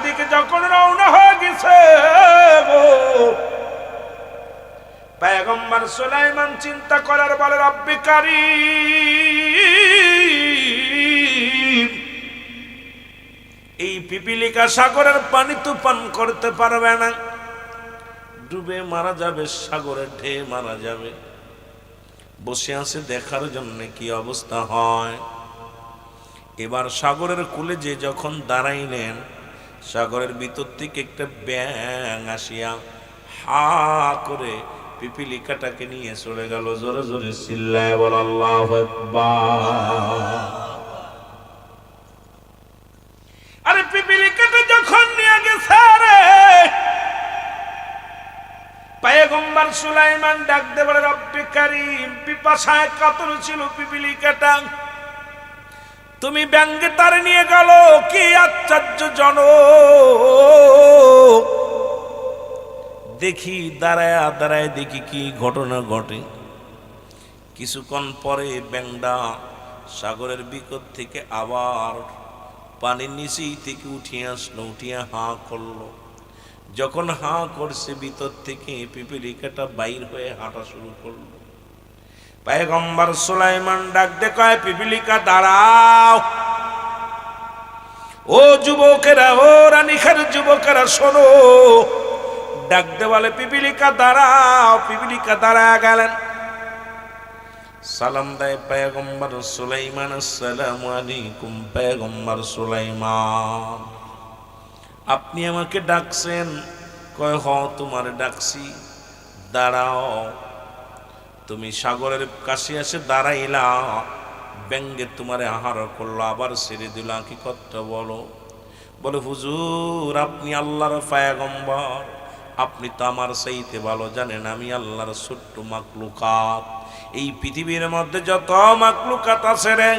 দিকে যখন রওনা হয়ে গেছে পয়গম্বর সুলাইমান চিন্তা করার বলে রব্বি কারীম, এই পিপিলিকা সাগরের পানি তো পান করতে পারবে না, ডুবে মারা যাবে, সাগরে ঢেউ মারা যাবে। বসে আছে দেখার জন্য কি অবস্থা হয়। এবার সাগরের কূলে যে যখন দাঁড়াইলেন, সাগরের ভিতর থেকে একটা ব্যাঙ আসিয়া হা করে পিপিলিকাটাকে নিয়ে চলে গেল। জোরে জোরে চিল্লায় বল আল্লাহু আকবার। আরে পিপিলিকাটা যখন নিয়ে গেছে রে, পয়গম্বর সুলাইমান ডাক দে বলে রব্বি কারীম, পিপাসায় কাতর ছিল পিপিলিকাটা, তুমি ব্যাঙকে তারে নিয়ে গেল, কি আশ্চর্যজনক। দেখি দাঁড়ায় দাঁড়ায় দেখি কি ঘটনা ঘটে। কিছুক্ষণ পরে ব্যাঙটা সাগরের বিকট থেকে আবার পানির নিচেই থেকে উঠিয়ে আসলো, উঠিয়ে হাঁ করলো। যখন হাঁ করছে ভিতর থেকে পিপিলিকাটা বাইর হয়ে হাঁটা শুরু করলো। পয়গম্বর সুলাইমান ডাক দে কয় পিপিলিকা দাঁড়াও। ও যুবকেরা, ও রানীখার যুবকেরা শোনো, ডাক দে বলে পিপিলিকা দাঁড়াও। পিপিলিকা দাঁড়ায় গেলেন, সালাম দেয় পয়গম্বর সুলাইমান, আসসালামু আলাইকুম পয়গম্বর সুলাইমান, আপনি আমাকে ডাকছেন? কয় হ, তোমার ডাকছি, দাঁড়াও। তুমি সাগরের কাছে এসে দাঁড়াইলা, ব্যাঙে তোমারে আহার করলো, আবার ছেড়ে দিলা, কি কথা বলো? বলে হুজুর আপনি আল্লাহর পয়গম্বর, আপনি তো আমার চাইতে ভালো জানেন আমি আল্লাহর ছোট্ট মাখলুকাত। এই পৃথিবীর মধ্যে যত মাখলুকাত আছে রে,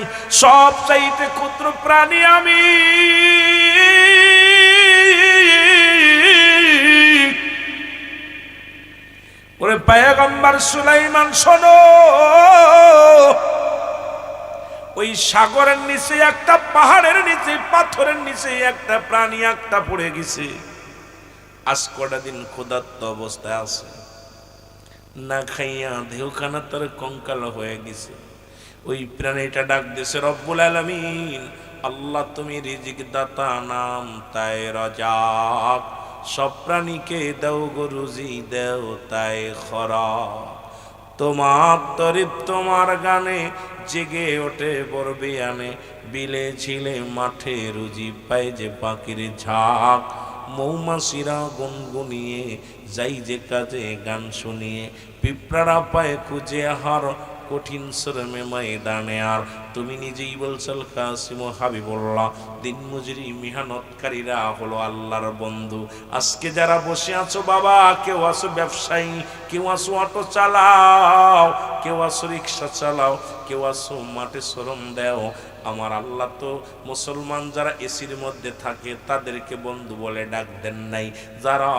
সব চাইতে ক্ষুদ্র প্রাণী আমি। ওরে পয়গম্বর সুলাইমান শোনো, ওই সাগরের নিচে একটা পাহাড়ের নিচে পাথরের নিচে একটা প্রাণী একটা পড়ে গেছে, আজ কটা দিন ক্ষুধার্ত অবস্থায় আছে, না খাইয়া দেহখানা তার কঙ্কাল হয়ে গেছে। ওই প্রাণীটা ডাক দিয়েছে রব্বুল আলামিন, আল্লাহ তুমি রিজিক দাতা, নাম তাই রাজাক, সব প্রাণীকে দাও গো রুজি, দেও তাই খরা। তোমার তরিফ তোমার গানে জেগে ওঠে বরবিয়ানে, বিলে ঝিলে মাঠে রুজি পায় যে পাখির ঝাঁক। মৌমাছিরা গুনগুনিয়ে যাই যে কাজে গান শুনিয়ে, পিঁপড়ারা পায় খুঁজে আহার কঠিন শ্রমে ময়দানে। আর তুমি নিজেই বলছাল কাসিম হাবিবুল্লাহ, দিন মজুরি মেহনতকারীরা হলো আল্লাহর বন্ধু। আজকে যারা বসে আছো বাবা, কেউ আছো ব্যবসায়ী, কেউ আছো অটো চালাও, কেউ আছো রিক্সা চালাও, কেউ আছো মাঠে শ্রম দেও, আমার আল্লাহ তো মুসলমান যারা এসির মধ্যে থাকে তাদেরকে বন্ধু বলে ডাক দেন নাই, যারা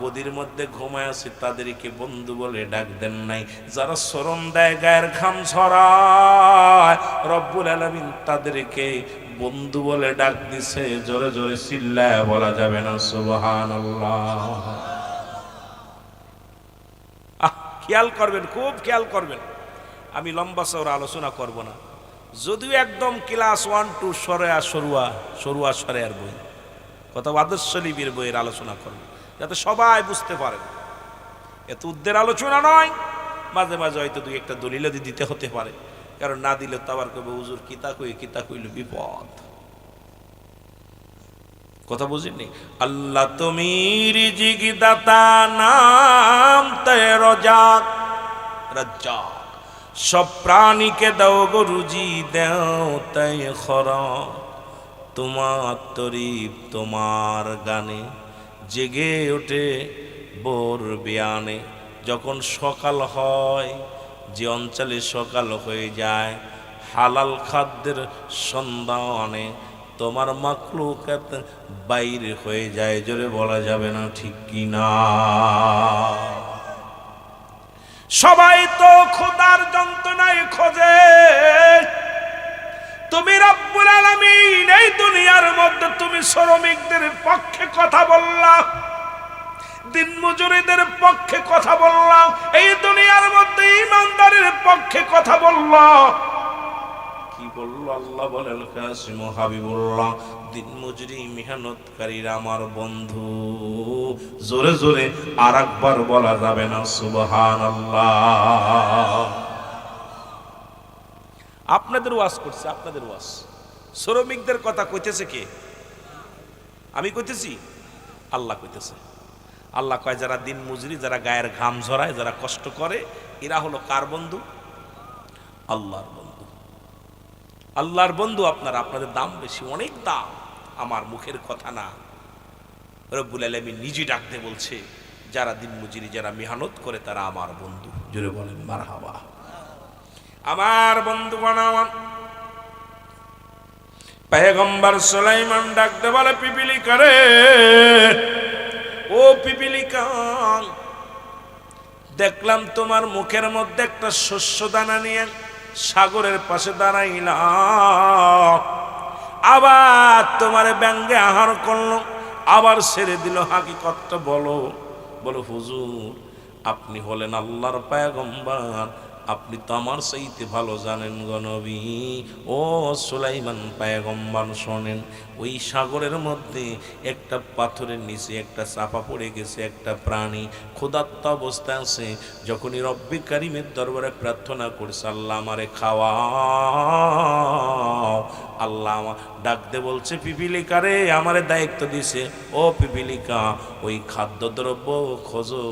গদির মধ্যে ঘুমায় আছে তাদেরকে বন্ধু বলে ডাক দেন নাই, যারা শ্রম দেয় গায়ের ঘাম ঝরায় রব্বুল আলামিন তাদেরকে বন্ধু বলে ডাক দিছে। জোরে জোরে চিল্লায় বলা যাবে না সুবহানাল্লাহ। খেয়াল করবেন, খুব খেয়াল করবেন, আমি লম্বা চওড়া আলোচনা করব না, যদিও একদম ক্লাস 1 2 সরুয়া সরেয়ার বই, কত আদর্শ লিপির বইয়ের আলোচনা করব যাতে সবাই বুঝতে পারেন। এত উদ্দের আলোচনা নয়, মাঝে মাঝে হয়তো দুই একটা দলিল দিতে হতে পারে, কারণ না দিলে তো আবার কবে হুজুর কিতা কইল বিপদ। কথা বুঝিনি? আল্লাহ তুমি রিজিক দাতা, নাম তাই রাজাক, রাজ্জাক, সব প্রাণীকে দাও গো রুজি, দেও তাই খরা। তোমার তরিফ তোমার গানে জেগে ওঠে ভোর বিয়ানে। যখন সকাল হয়, যে অঞ্চলে সকাল হয়ে যায়, হালাল খাদ্যের সন্ধানে তোমার মাখলুকাত বাইরে হয়ে যায়। জোরে বলা যাবে না ঠিক কি না? সবাই তো খোদার যন্ত্রণায় খোঁজে, তুমি রব্বুল আলামিন এই দুনিয়ার মধ্যে তুমি শ্রমিকদের পক্ষে দিন মজুরিদের পক্ষে কথা বললাম, এই দুনিয়ার মধ্যে ইমানদারের পক্ষে কথা বললাম। কি বলল আল্লাহ বলেন কাসিম হাবিবুল্লাহ, দিন মজুরি মেহনতকারীরা আমার বন্ধু। জোরে জোরে আর একবার বলা যাবে না সুবহানাল্লাহ। আপনাদের ওয়াজ করছে, আপনাদের ওয়াজ। শ্রমিকদের কথা কইতেছে কে? আমি কইতেছি? আল্লাহ কইতেছে। আল্লাহ কয় যারা দিন মজুরি, যারা গায়ের ঘাম ঝরায়, যারা কষ্ট করে, এরা হলো কার বন্ধু? আল্লাহর বন্ধু। আল্লাহর বন্ধু আপনারা, আপনাদের দাম বেশি, অনেক দাম, আমার মুখের কথা না। রব্বুল আলামিন নিজে ডাকতে বলছে, যারা দিন মজুরি, যারা মেহনত করে, তারা আমার বন্ধু। জোরে বলেন মারহাবা। আমার বন্ধু বানাওয়া পয়গম্বর সুলাইমান ডাকতে বলে, পিপিলিকা রে, ও পিপিলিকা, দেখলাম তোমার মুখের মধ্যে একটা শস্য দানা নিয়ে সাগরের পাশে দাঁড়াইলাম, আবার তোমার ব্যঙ্গে আহার করলো, আবার ছেড়ে দিল। হাকিকতটা বলো। বলো হুজুর, আপনি হলেন আল্লাহর পয়গম্বর, আপনি তো আমার চাইতে ভালো জানেন গো নবী। ও সুলাইমান পয়গম্বর শোনেন, ওই সাগরের মধ্যে একটা পাথরের নিচে একটা চাপা পড়ে গেছে একটা প্রাণী, ক্ষুধার্ত অবস্থায় আছে। যখনই রব্বি কারিমের দরবারে প্রার্থনা করছে, আল্লাহ আমারে খাওয়াও, আল্লাহ ডাক দে বলছে, পিপিলিকা রে, আমারে দায়িত্ব দিছে, ও পিপিলিকা, ওই খাদ্যদ্রব্য খোঁজো।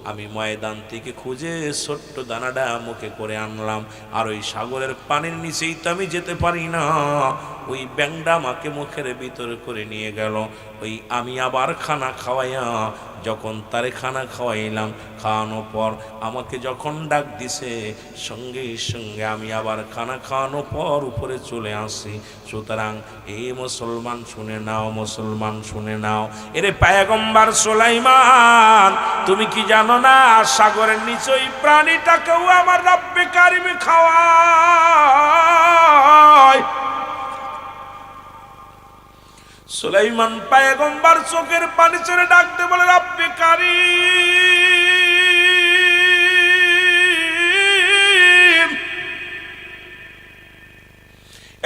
আমি ময়দান থেকে খুঁজে ছোট্ট দানাটা মুখে করে আনলাম, আর ওই সাগরের পানির নিচেই তো আমি যেতে পারি না। ওই ব্যাংটা আমাকে মুখের ভিতরে করে নিয়ে গেল। ওই আমি আবার খানা খাওয়াইয়া, যখন তারে খানা খাওয়াইলাম, খাওয়ানোর পর আমাকে যখন ডাক দিছে, সঙ্গে সঙ্গে আমি আবার খানা খাওয়ানোর পর উপরে চলে আসি। সুতরাং এই মুসলমান শুনে নাও, মুসলমান শুনে নাও, এরে পয়গম্বর সুলাইমান, তুমি কি জানো না, সাগরের নিচে ওই প্রাণীটাকেও আমার রব্বে কারিম খাওয়ায়। সুলাইমান পয়গম্বর চোখের পানি ছেড়ে ডাকতে বলে, রব্বে কারিম,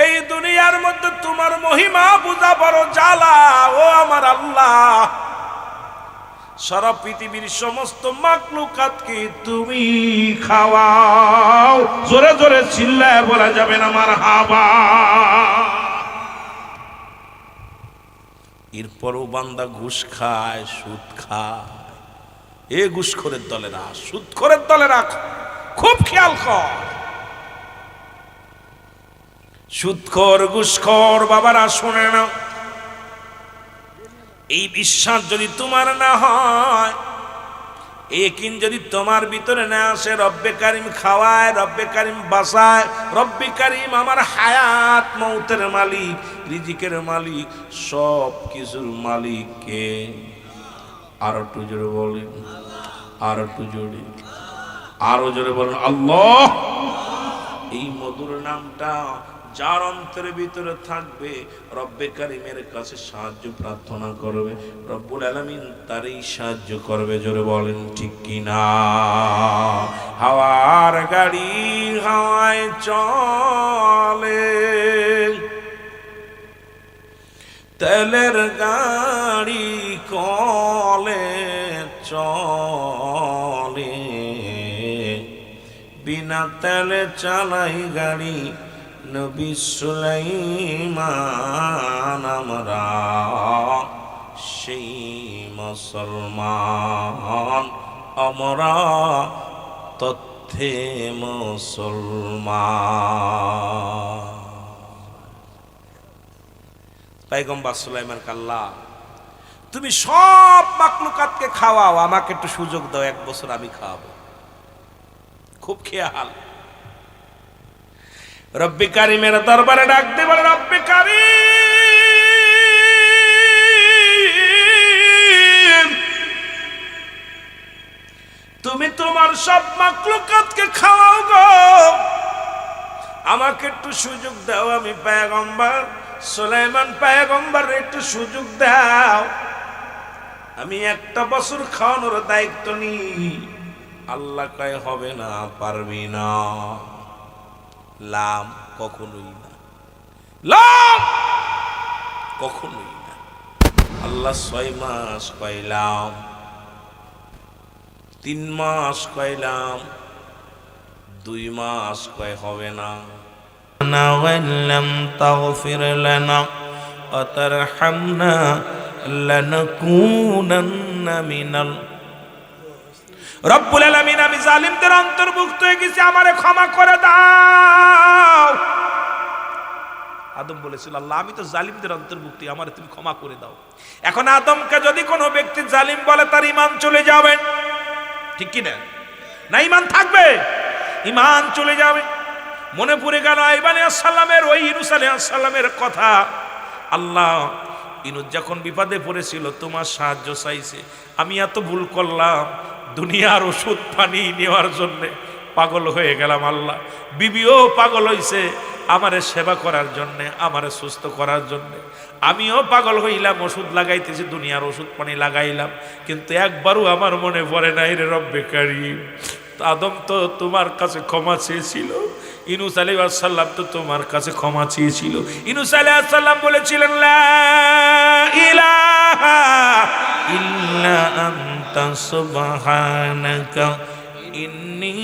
এই দুনিয়ার মধ্যে তোমার মহিমা বুঝা বড় জ্বালা। ও আমার আল্লাহ, সারা পৃথিবীর সমস্ত মাখলুকাতকে তুমি খাওয়াও। জোরে জোরে চিল্লায় বলা যাবে না মারহাবা। এরপরও বান্দা ঘুষ খায়, সুদ খায়। এ ঘুষখোরের দলেরা, সুদখোরের দলেরা খুব খেয়াল কর। সুদখোর, ঘুষখোর বাবারা শুনে না, এই বিশ্বাস যদি তোমার না হয়, একিন যদি তোমার ভিতরে না আসে, রব্বে কারিম খাওয়ায়, রব্বে কারিম বাঁচায়, রব্বে কারিম আমার হায়াত মৌতের মালিক, রিজিকের মালিক, সব কিছুর মালিক কে? আর একটু জোরে বলেন, আর একটু জোরে, আরো জোরে বলেন আল্লাহ। এই মধুর নামটা যার অন্তরের ভিতরে থাকবে, রব্বে কারিমের কাছে সাহায্য প্রার্থনা করবে, রব্বুল আলামিন তারই সাহায্য করবে। জোরে বলেন ঠিক কিনা? হাওয়ার গাড়ি হাওয়ায় চলে, তেলের গাড়ি কলে চলে, বিনা তেলে চালাই গাড়ি নবী সুলাইমান। আমরা সেই মুসলমান, আমরা তথ্যে মুসলমান। পয়গম্বর সুলাইমান কাল্লা, তুমি সব মাখলুকাতকে খাওয়াও, আমাকে একটু সুযোগ দাও, 1 বছর আমি খাওয়াবো। খুব খেয়াল। রব্বে কারিমের দরবারে ডাকতে বলে, রব্বে কারিম, তুমি তোমার সব মাখলুকাতকে খাওয়াও গো, আমাকে একটু সুযোগ দাও, আমি পয়গম্বর সুলাইমান পয়গম্বর, একটু সুযোগ দাও। আমি একটা বছর খাওয়ানোর দায়িত্ব নিই। আল্লাহ কয় হবে না, পারবি না। লাম কখনোই না, লাম কখনোই না। আল্লাহ 6 মাস কইলাম, 3 মাস কইলাম, 2 মাস কয় হবে না। না ওয়াল্লাম তাগফির লানা ওয়া তারহামনা লানাকুনান্না মিনাল। রব্বুল আলামিন, আমি জালিমদের অন্তর্ভুক্ত হয়ে গেছি, আমারে ক্ষমা করে দাও। আদম বলেছিল, আল্লাহ আমি তো জালিমদের অন্তর্ভুক্ত, আমারে তুমি ক্ষমা করে দাও। এখন আদমকে যদি কোনো ব্যক্তি জালিম বলে, তার ঈমান চলে যাবে, ঠিক কি না? না ঈমান থাকবে? ঈমান চলে যাবে। মনে পড়ে গেল আইয়ুব আলাইহিস সালামের, ওই ইউনূস আলাইহিস সালামের কথা। আল্লাহ, ইউনূস যখন বিপদে পড়েছিল, তোমার সাহায্য চাইছে, আমি এত ভুল করলাম, দুনিয়ার ওষুধ পানি নেওয়ার জন্য পাগল হয়ে গেলাম। আল্লাহ, বিবিও পাগল হইছে আমারে সেবা করার জন্য, আমারে সুস্থ করার জন্য। আমিও পাগল হইলাম, ওষুধ লাগাইতেছি, দুনিয়ার ওষুধ পানি লাগাইলাম, কিন্তু একবারও আমার মনে পড়ে নাই রে রব্বে কারীম। আদম তো তোমার কাছে ক্ষমা চেয়েছিল, ইউনূস আলাইহিস সালাম তো তোমার কাছে ক্ষমা চেয়েছিল। ইউনূস আলাইহিস সালাম বলেছিলেন, লা ইলাহা ইল্লা আনতা সুবহানাকা ইন্নী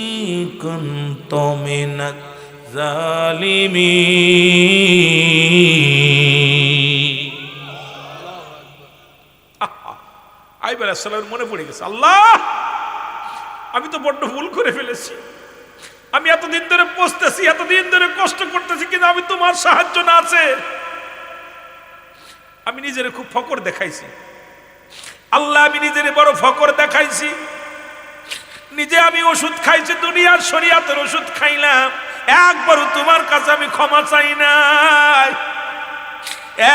কুনতু মিনাজ জালিমিন। আইয়ুব আলাইহিস সালামের মনে পড়ে গেছে, আল্লাহ আমি তো বড্ড ভুল করে ফেলেছি। আমি এতদিন ধরে পৌঁছতেছি, এতদিন ধরে কষ্ট করতেছি, কিন্তু আমি তোমার সাহায্য না আছে, আমি নিজের খুব ফকর দেখাইছি। আল্লাহ, আমি নিজের বড় ফকর দেখাইছি। নিজে আমি ওষুধ খাইছি, দুনিয়ার শরীয়তের ওষুধ খাইলাম, একবারও তোমার কাছে আমি ক্ষমা চাই নাই,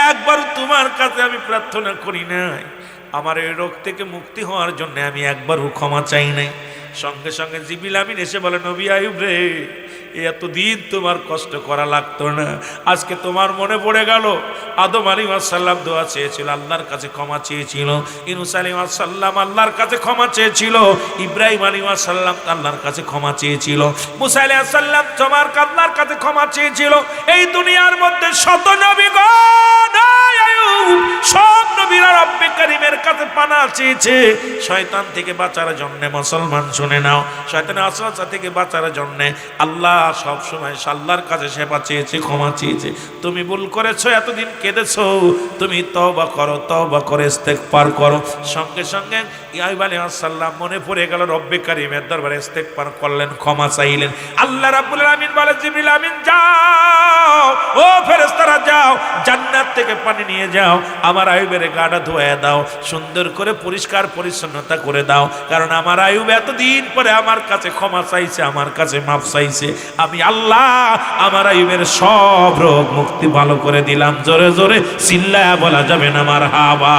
একবারও তোমার কাছে আমি প্রার্থনা করি নাই। আমার এই রোগ থেকে মুক্তি হওয়ার জন্য আমি একবারও ক্ষমা চাই নাই। সঙ্গে সঙ্গে জিবরিল আমিন এসে বলে, নবী আইয়ুব রে, এতদিন তোমার কষ্ট করা লাগতো না, আজকে তোমার মনে পড়ে গেল। আদম আলাইহিস সালাম দোয়া চেয়েছিল, আল্লাহর কাছে ক্ষমা চেয়েছিল। ইউনূস আলাইহিস সালাম আল্লাহর কাছে ক্ষমা চেয়েছিল। ইব্রাহিম আলাইহিস সালাম আল্লাহর কাছে ক্ষমা চেয়েছিল। মুসা আলাইহিস সালাম তোমার আল্লাহর কাছে ক্ষমা চেয়েছিল। এই দুনিয়ার মধ্যে শত নবীগণ, সব নবীরা রব্বে কারীমের কাছে পানা চেয়েছে শয়তান থেকে বাঁচার জন্য। মুসলমান শুনে নাও, শয়তানের ওয়াসওয়াসা থেকে বাঁচার জন্য আল্লাহ সব সময় আল্লাহর কাছে সেবা চেয়েছে, ক্ষমা চেয়েছে। তুমি ভুল করেছো, এতদিন কেঁদেছো, তুমি তওবা করো, তওবা করে ইস্তেগফার করো। সঙ্গে সঙ্গে আইয়ুব আলাইহিস সালাম মনে পড়ে গেল, রব্বে কারীমের দরবারে ইস্তেগফার করলেন, ক্ষমা চাইলেন। আল্লাহ রাব্বুল আলামিন বলে, জিবরিল আমিন যাও, ও ফেরেশতারা যাও, জান্নাত থেকে পানি নিয়ে যাও, আমার আইয়ুবের গাটা ধুয়ে দাও, সুন্দর করে পরিষ্কার পরিচ্ছন্নতা করে দাও। কারণ আমার আইয়ুব এতদিন পরে আমার কাছে ক্ষমা চাইছে, আমার কাছে মাফ চাইছে। আমি আল্লাহ আমার আইয়ুবের সব রোগ মুক্তি ভালো করে দিলাম। জোরে জোরে চিল্লায়া বলা যাবে না মারহাবা।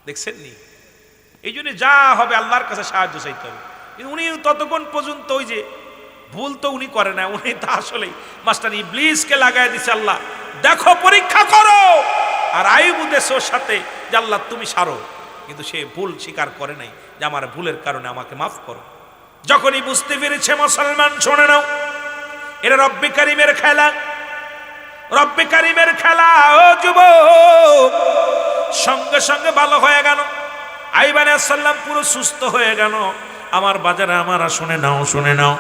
দেখছেন নি? এই জন্য যা হবে আল্লাহর কাছে সাহায্য চাইতে হবে। উনি ততক্ষণ পর্যন্ত ওই যে ভুল তো উনি করে না, উনি তা আসলে মাস্টার ইবলিসকে লাগাই দিছে, আল্লাহ দেখো পরীক্ষা করো। আর আইয়ুব উদ্দেশ্য ওর সাথে যে আল্লাহ তুমি সারো, কিন্তু সে ভুল স্বীকার করে নাই যে আমার ভুলের কারণে আমাকে মাফ করো। যখনই বুঝতে পেরেছে, মুসলমান শুনে নাও, এটা রব্বে কারীমের খেলা, রব্বে কারীমের খেলা। ও যুবক, সঙ্গে সঙ্গে ভালো হয়ে গেল। আইয়ুব আলাইহিস সালাম পুরো সুস্থ হয়ে গেল। আমার বাজারে আমারা শুনে নাও, শুনে নাও,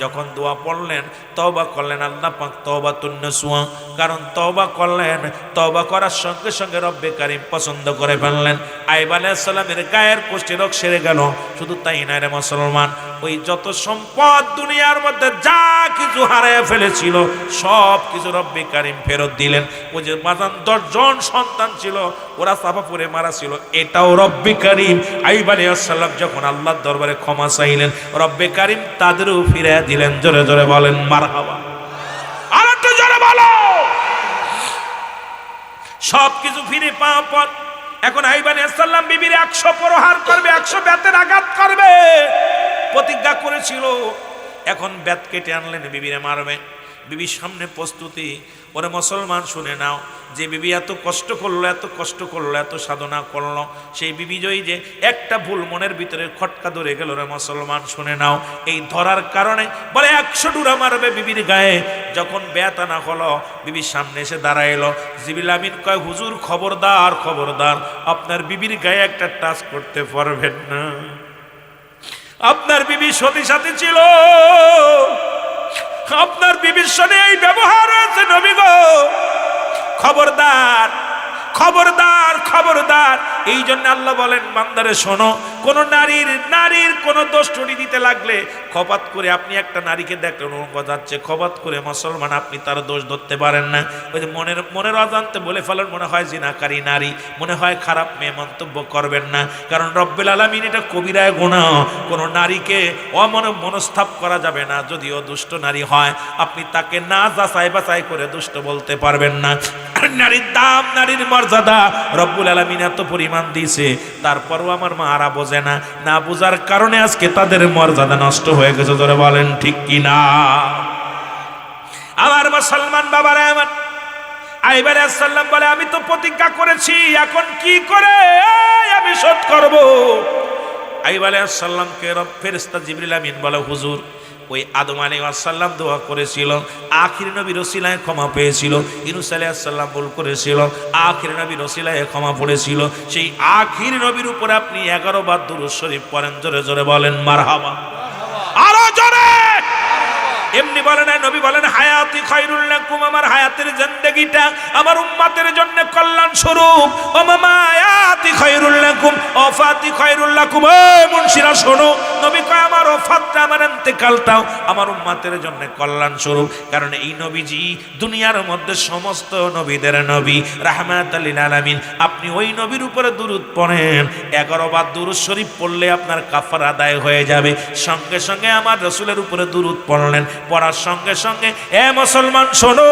যখন দোয়া পড়লেন, তওবা করলেন, আল্লাহ পাক তওবাতুন নাসুহা, কারণ তওবা করলেন, তওবা করার সঙ্গে সঙ্গে রব্বে কারীম পছন্দ করে ফেললেন। আইয়ুব আলাইহিস সালামের গায়ের কুষ্ঠি রোগ সেরে গেল। শুধু তাই না রে মুসলমান, ওই যত সম্পদ দুনিয়ার মধ্যে যা কিছু হারিয়ে ফেলেছিল সব কিছু রব্বে কারীম ফেরত দিলেন। ওই যে বাজান 10 জন সন্তান ছিল, ওরা চাপাপুরে মারা ছিল, এটাও রব্বে কারীম আইয়ুব আলাইহিস সালাম যখন আল্লাহর দরবারে ক্ষমা চাইলেন, রব্বে কারীম তাদেরও ফিরে দিলেন। জোরে জোরে বলেন মারহাবা। আর একটু জোরে বলো। সবকিছু ফিরে পাওয়ার পর এখন আইয়ুব আলাইহিস সালাম বিবির 100 প্রহার করবে, 100 বেতের আঘাত করবে, প্রতিজ্ঞা করেছিল। এখন বেত কেটে আনলেন, বিবিরে মারবে। বিবির সামনে প্রস্তুতি। ওরে মুসলমান শুনে নাও, যে বিবি এত কষ্ট করলো, এত কষ্ট করলো, এত সাধনা করলো, সেই বিবি জয়ী যে একটা ভুল মনের ভিতরে খটকা ধরে গেল রে মুসলমান, শুনে নাও। এই ধরার কারণে বলে 100 ডুরা মারবে বিবির গায়ে। যখন ব্যথা না হলো, বিবির সামনে এসে দাঁড়াইলো। জিবরিল আমিন কয়, হুজুর খবরদার, খবরদার, আপনার বিবির গায়ে একটা টাচ করতে পারবেন না। আপনার বিবি সতী সাথী ছিল, আপনার বিবির সাথে এই ব্যবহার আছে নবী গো, খবরদার, খবরদার, খবরদার। এই জন্য আল্লাহ বলেন, বান্দারে শোনো, কোন নারীর কোন দোষ টুটি দিতে লাগলে খপাত করে আপনি একটা নারীকে দেখলেন যাচ্ছে, খপাত করে মুসলমান আপনি তার দোষ ধরতে পারেন না। ওই যে মনের অজান্তে বলে ফেলেন, মনে হয় জিনাকারী নারী, মনে হয় খারাপ মেয়ে, মন্তব্য করবেন না। কারণ রব্বুল আলামিন এটা কবিরায় গুনাহ। কোন নারীকে মনস্তাপ করা যাবে না। যদিও দুষ্ট নারী হয়, আপনি তাকে না যাচাই বাছাই করে দুষ্ট বলতে পারবেন না। নারীর দাম, নারীর মর্যাদা রব্বুল আলামিন এত পরিমাণ দিয়েছে, তারপরও আমার মারা বোঝে না। না বোঝার কারণে আজকে তাদের মর্যাদা নষ্ট হয়ে গেছে। ধরে বলেন ঠিক কিনা? আমার মুসলমান বাবারা, আমার আইয়ুব আলাইহিস সালাম বলে, আমি তো প্রতিজ্ঞা করেছি, এখন কি করে আমি শোধ করব? আইয়ুব আলাইহিস সালামকে ফেরেশতা জিবরিল আমিন বলে, হুজুর, ওই আদম আলাইহিস সালাম দোয়া করেছিল, আখির নবীর ওসিলায় ক্ষমা পেয়েছিল। ইউনূস আলাইহিস সালাম ভুল করেছিল, আখির নবীর ওসিলায় ক্ষমা পড়েছিল। সেই আখির নবীর উপরে আপনি 11 বার দুরূদ শরীফ পড়েন। জোরে জোরে বলেন মারহাবা, আরো জোরে। এমনি বলে না, নবী বলেন, হায়াতি খায়রুল লাকুম, আমার হায়াতের জিন্দেগিটা আমার উম্মতের জন্য কল্যাণ স্বরূপ। ও মামায়াতি খায়রুল লাকুম, ওয়াফাতি খায়রুল লাকুম। ও মুনশিরা শোনো, নবী কয়, আমার ওয়াফাতটা, আমার ইন্তেকালটাও আমার উম্মতের জন্য কল্যাণ স্বরূপ। কারণ এই নবীজি দুনিয়ার মধ্যে সমস্ত নবীদের নবী, রাহমাতুল লিল আলামিন। আপনি ওই নবীর উপরে দুরূদ পড়েন, 11 বার দুরূদ শরীফ পড়লে আপনার কাফারা আদায় হয়ে যাবে। সঙ্গে সঙ্গে আমার রাসূলের উপরে দুরূদ পড়লেন, পড়ার সঙ্গে সঙ্গে এ মুসলমান শোনো,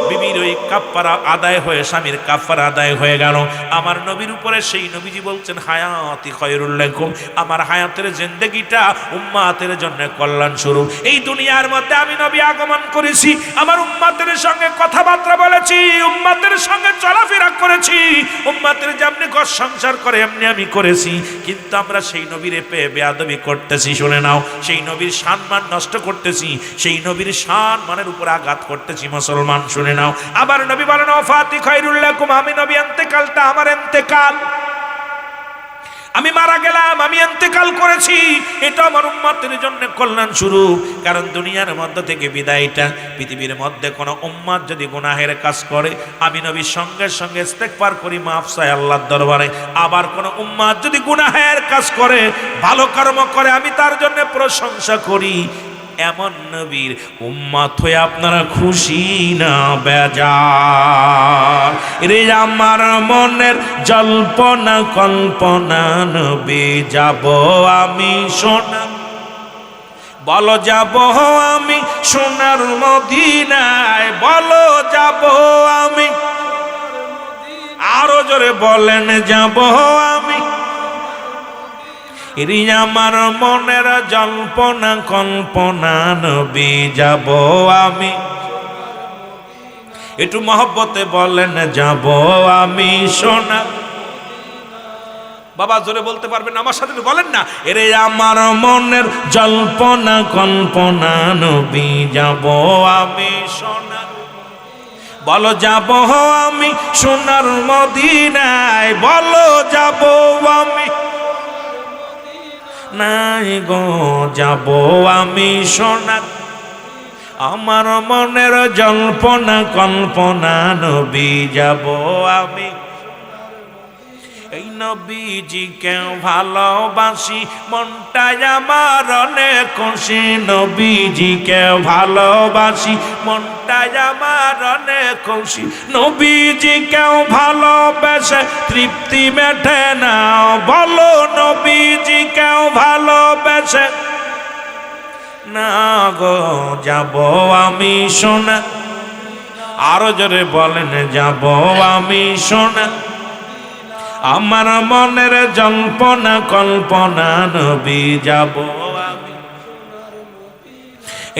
বিবির ওই কাফারা আদায় হয়ে, স্বামীর কাফারা আদায় হয়ে গেল। আমার নবীর উপরে সেই নবীজি বলছেন, হায়াতি খায়রুল লাকুম, আমার হায়াতের জিন্দেগিটা উম্মতের জন্য কল্যাণ স্বরূপ। এই দুনিয়ার মধ্যে আমি নবী আগমন করেছি, আমার উম্মতের সঙ্গে কথাবার্তা বলেছি, উম্মতের সঙ্গে চলাফেরা করেছি, উম্মতের যেমনি ঘর সংসার করে এমনি আমি করেছি। কিন্তু আমরা সেই নবীরে পেয়ে বেয়াদবি করতেছি। শুনে নাও, সেই নবীর সম্মান নষ্ট করতেছি, সেই নবীর সম্মানের উপর আঘাত করতেছি। মুসলমান শুনে নাও, আবার নবী বলেন, ওয়াফাতি খায়রুল লাকুম, আমি নবী ইন্তেকালটা, আমার ইন্তেকাল, আমি মারা গেলাম, আমি ইন্তেকাল করেছি, এটা আমার উম্মতের জন্য কল্যাণ স্বরূপ। কারণ দুনিয়ার মধ্যে থেকে বিদায়টা, পৃথিবীর মধ্যে কোনো উম্মত যদি গুনাহের কাজ করে, আমি নবীর সঙ্গে সঙ্গে ইস্তেগফার করি, মাফ চাই আল্লাহর দরবারে। আবার কোনো উম্মত যদি গুনাহের কাজ করে, ভালো কর্ম করে, আমি তার জন্য প্রশংসা করি। এমন নবীর উম্মত হয়ে আপনারা খুশি না বেজার? রে আমার মনের জল্পনা কল্পনা, নবী যাব আমি সোনা, বলো যাব আমি সোনার মদিনায়, বলো যাব আমি, আরো জোরে বলেন, যাব আমি। আমার মনের জল্পনা কল্পনা, নবী যাব আমি, একটু মহব্বতে বলেন, যাব আমি সোনা। বাবা জোরে বলতে পারবেন আমার সাথে, বলেন না, এরে আমার মনের জল্পনা কল্পনা, নবী যাব আমি সোনা, বলো যাব আমি সোনার মদিনায়, বলো যাব আমি, নাই গো যাব আমি সোনা। আমার মনের জল্পনা কল্পনা, নবী যাব আমি। এই নবীজিকে ভালোবাসি, মনটাই আমার অনেক খুশি, নবীজিকে ভালোবাসি, মনটাই আমার অনেক খুশি। নবীজিকে ভালোবেসে তৃপ্তি মেটে না, বলো নবীজিকে ভালোবেসে না গো যাব আমি সোনা। আরো জোরে বলেন, যাব আমি সোনা। আমার মনের জল্পনা কল্পনা, নবী যাব আমি।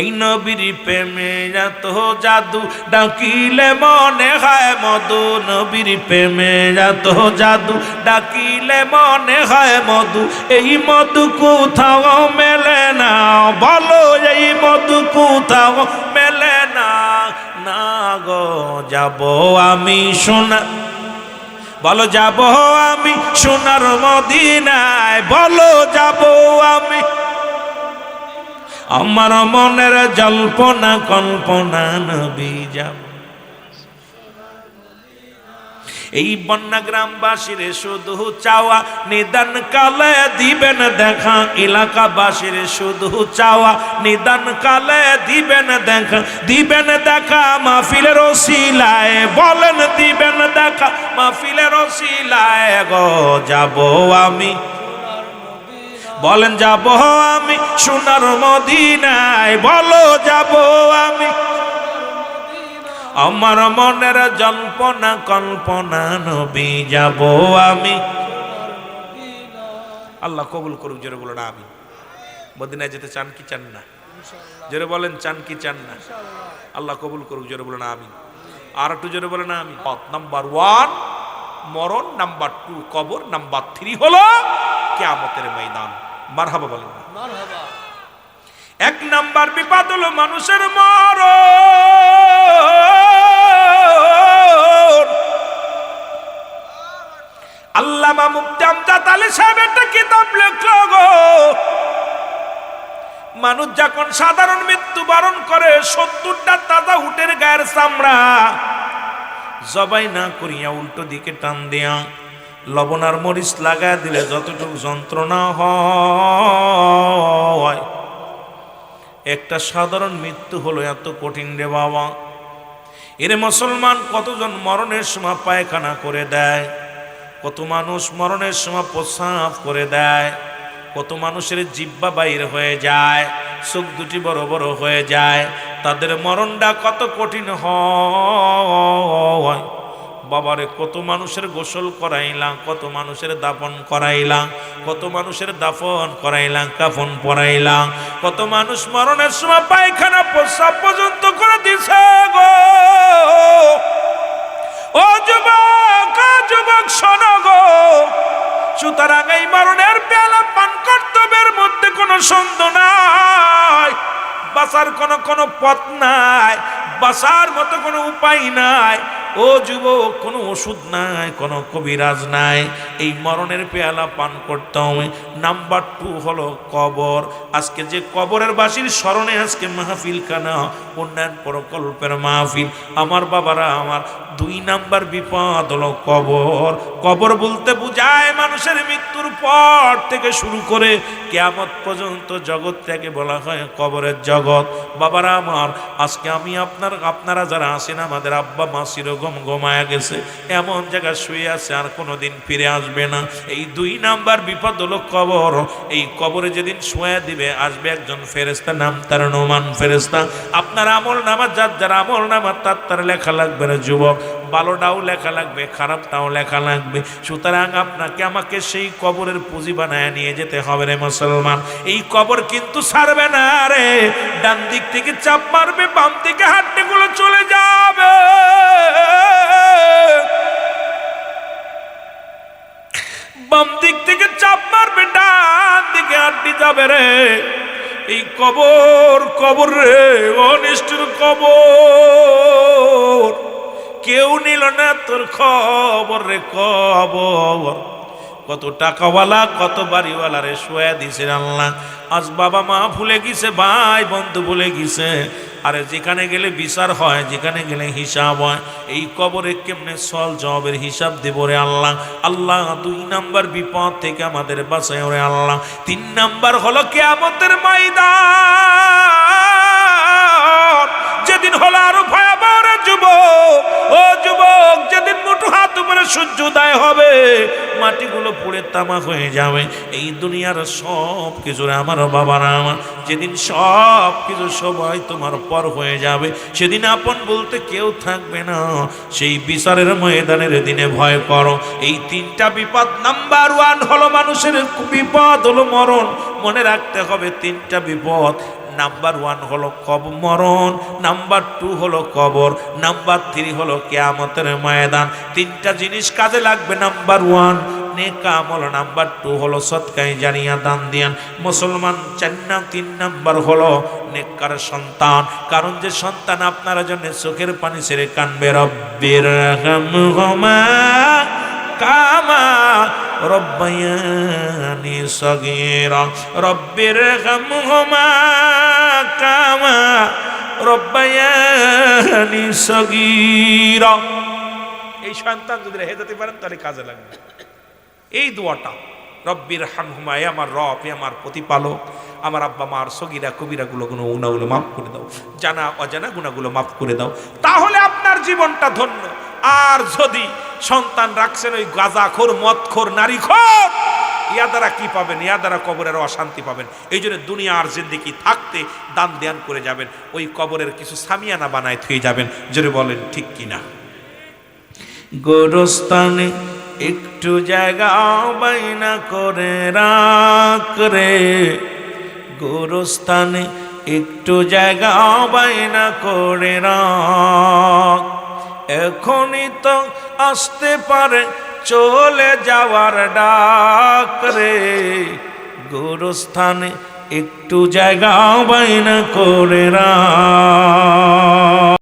এই নবীর প্রেমে এত জাদু ডাকিলে মনে হয় মধু, নবীর প্রেমে এত জাদু ডাকিলে মনে হয় মধু, এই মধু কোথাও মেলে না, বলো এই মধু কোথাও মেলে না। না গো যাব আমি সোনা, বলো যাব আমি সোনার মদিনায়, বলো যাব আমি, আমার মনের জল্পনা কল্পনা নবী যাব। এই বন্যা গ্রামবাসীর শুধু চাওয়া নিদান কালে দিবেন দেখা, এলাকাবাসীর শুধু চাওয়া নিদান কালে দিবেন দেখা, দিবেন দেখা মাহফিলের ওসিলায়, বলেন দিবেন দেখা মাহফিলের ওসিলায়। গো যাব আমি, বলেন যাব আমি সোনার মদিনায়, বলো যাব আমি, আমার মনের জল্পনা কল্পনা নবী যাব আমি। আল্লাহ কবুল করুক, জোরে বলেন আমিন। মদিনায় যেতে চান কি চান না? জোরে বলেন চান কি চান না? আল্লাহ কবুল করুক, জোরে বলেন আমিন। আর একটু জোরে বলেন আমিন। নাম্বার 1 মরণ, নাম্বার 2 কবর, নাম্বার 3 হলো কিয়ামতের ময়দান। মারহাবা বলেন মারহাবা। 1 নাম্বার বিপদ হলো মানুষের মরণ। আল্লামা মুফতি আমজাদ আলী সাহেব একটা কিতাব লেখলো গো, মানুষ যখন সাধারণ মৃত্যুবরণ করে 70টা তাজা উটের গায়ের চামড়া জবাই না করিয়া উল্টো দিকে টান দিয়া লবণ আর মরিচ লাগায় দিলে যতটুকু যন্ত্রণা হয়, একটা সাধারণ মৃত্যু হলো এত কঠিন রে বাবা। এর মুসলমান কতজন মরণের সময় পায়খানা করে দেয়, কত মানুষ মরণের সময় প্রস্রাব করে দেয়, কত মানুষের জিহ্বা বাইর হয়ে যায়, চোখ দুটি বড় বড় হয়ে যায়, তাদের মরণটা কত কঠিন হয়। বাবারে কত মানুষের গোসল করাইলাম, কত মানুষের দাফন করাইলাম, কত মানুষের দাফন করাইলাম, কাফন পরাইলাম, কত মানুষ মরণের সময় পায়খানা প্রস্রাব পর্যন্ত করে দিছে গো। ও যুবক, যুবক শোনো গো, সুতরাং এই মরণের পেয়ালা পান কর্তব্যের মধ্যে কোনো সন্দেহ নাই, বাঁচার কোনো পথ নাই, বাঁচার মতো কোনো উপায় নাই। ও যুবক, কোনো ওষুধ নাই, কোনো কবিরাজ নাই, এই মরণের পেয়ালা পান করতে হবে। নাম্বার 2 হলো কবর। আজকে যে কবরের বাসীর স্মরণে আজকে মাহফিল কানা, উন্নয়ন প্রকল্পের মাহফিল, আমার বাবারা আমার 2 নাম্বার বিপদ হলো কবর। কবর বলতে বুঝায় মানুষের মৃত্যুর পর থেকে শুরু করে কিয়ামত পর্যন্ত জগৎটাকে বলা হয় কবরের জগৎ। বাবারা আমার, আজকে আমি আপনারা যারা আছেন, আমাদের আব্বা মা চিরগম ঘুমায়া গেছে, এমন জায়গায় শুয়ে আছে আর কোনোদিন ফিরে আসবে না। এই 2 নাম্বার বিপদ হলো কবর। এই কবরে যেদিন শুয়ে দিবে, আসবে একজন ফেরেশতা, নাম তার নোমান ফেরেশতা। আপনার আমল নামা যার আমল নামা তার লেখা লাগবে না যুবক, ভালোটাও লেখা লাগবে, খারাপটাও লেখা লাগবে। সুতরাং আপনাকে আমাকে সেই কবরের পুঁজি বানায় নিয়ে যেতে হবে রে মুসলমান। এই কবর কিন্তু ছাড়বে না রে, ডান দিক থেকে চাপ মারবে, বাম দিকে হাড্ডিগুলো চলে যাবে। বাম দিক থেকে চাপ মারবে, ডান দিকে হাড্ডি যাবে রে। এই কবর রে, অনিষ্ঠের কবর, কেউ নিল না তোর খবর রে কবর। কত টাকাওয়ালা, কত বাড়িওয়ালা রে শোয়া দিছেন আল্লাহ। আজ বাবা মা ভুলে গেছে, ভাই বন্ধু ভুলে গেছে। আরে যেখানে গেলে বিচার হয়, যেখানে গেলে হিসাব হয়, এই কবরে কেমনে সল জবাবের হিসাব দেব রে আল্লাহ। আল্লাহ 2 নাম্বার বিপদ থেকে আমাদের বাঁচায় রে আল্লাহ। 3 নাম্বার হলো কিয়ামতের ময়দান, যেদিন হলো আরো ভয়াবহ রে যুবক। ও যুবক, যেদিন মুঠো হাত উপরে সূর্যোদয় হবে, মাটিগুলো পুড়ে তামা হয়ে যাবে, এই দুনিয়ার সব কিছু আমার বাবারা আমার, যেদিন সব কিছু সবাই তোমার পর হয়ে যাবে, সেদিন আপন বলতে কেউ থাকবে না। সেই বিচারের ময়দানের দিনে ভয় করো। এই 3টা বিপদ। নাম্বার 1 হলো মানুষের বিপদ হলো মরণ, মনে রাখতে হবে 3টা বিপদ। নাম্বার 1 হলো মরণ, নাম্বার 2 হলো কবর, নাম্বার 3 হলো কিয়ামতের ময়দান। তিনটা জিনিস কাজে লাগবে। নাম্বার 1 নেক আমল, নাম্বার 2 হলো সদকায়ে জারিয়া দান দিয়ান মুসলমান। 3 নাম্বার হলো নেককার সন্তান। কারণ যে সন্তান আপনার জন্য চোখের পানি ছেড়ে কানবে, রব্বির রহমহুমা কামা রব্বায়ানি সগীরা, রব্বির রহমহুমা কামা রব্বায়ানি সগীরা। এই সন্তান যদি রেখে যেতে পারেন তাহলে কাজে লাগবে এই দোয়াটা, রব্বির রহমহুমা, আমার রব, আমার প্রতিপালক, আমার আব্বা মার সগীরা কবিরা গুনাহগুলো মাফ করে দাও, জানা অজানা গুনাহগুলো মাফ করে দাও। তাহলে আপনার জীবনটা ধন্য। আর যদি সন্তান রাখছেন ওই গাঁজাখোর, মদখোর, নারীখোর, ইয়া দ্বারা কি পাবেন? ইয়া দ্বারা কবরের অশান্তি পাবেন। এই জন্য দুনিয়ার জিন্দেগি থাকতে দান ধ্যান করে যাবেন, ওই কবরের কিছু সামিয়ানা বানায় থুয়ে যাবেন। জোরে বলেন ঠিক কিনা? গোরস্থানে একটু জায়গা বাইনা করে রাখ রে, গোরস্থানে একটু জায়গা বাইনা করে রাখ, এখনই তো আসতে পারে চলে যাওয়ার ডাক রে, গোরস্থানে একটু জায়গা বাইনা করে রাখ।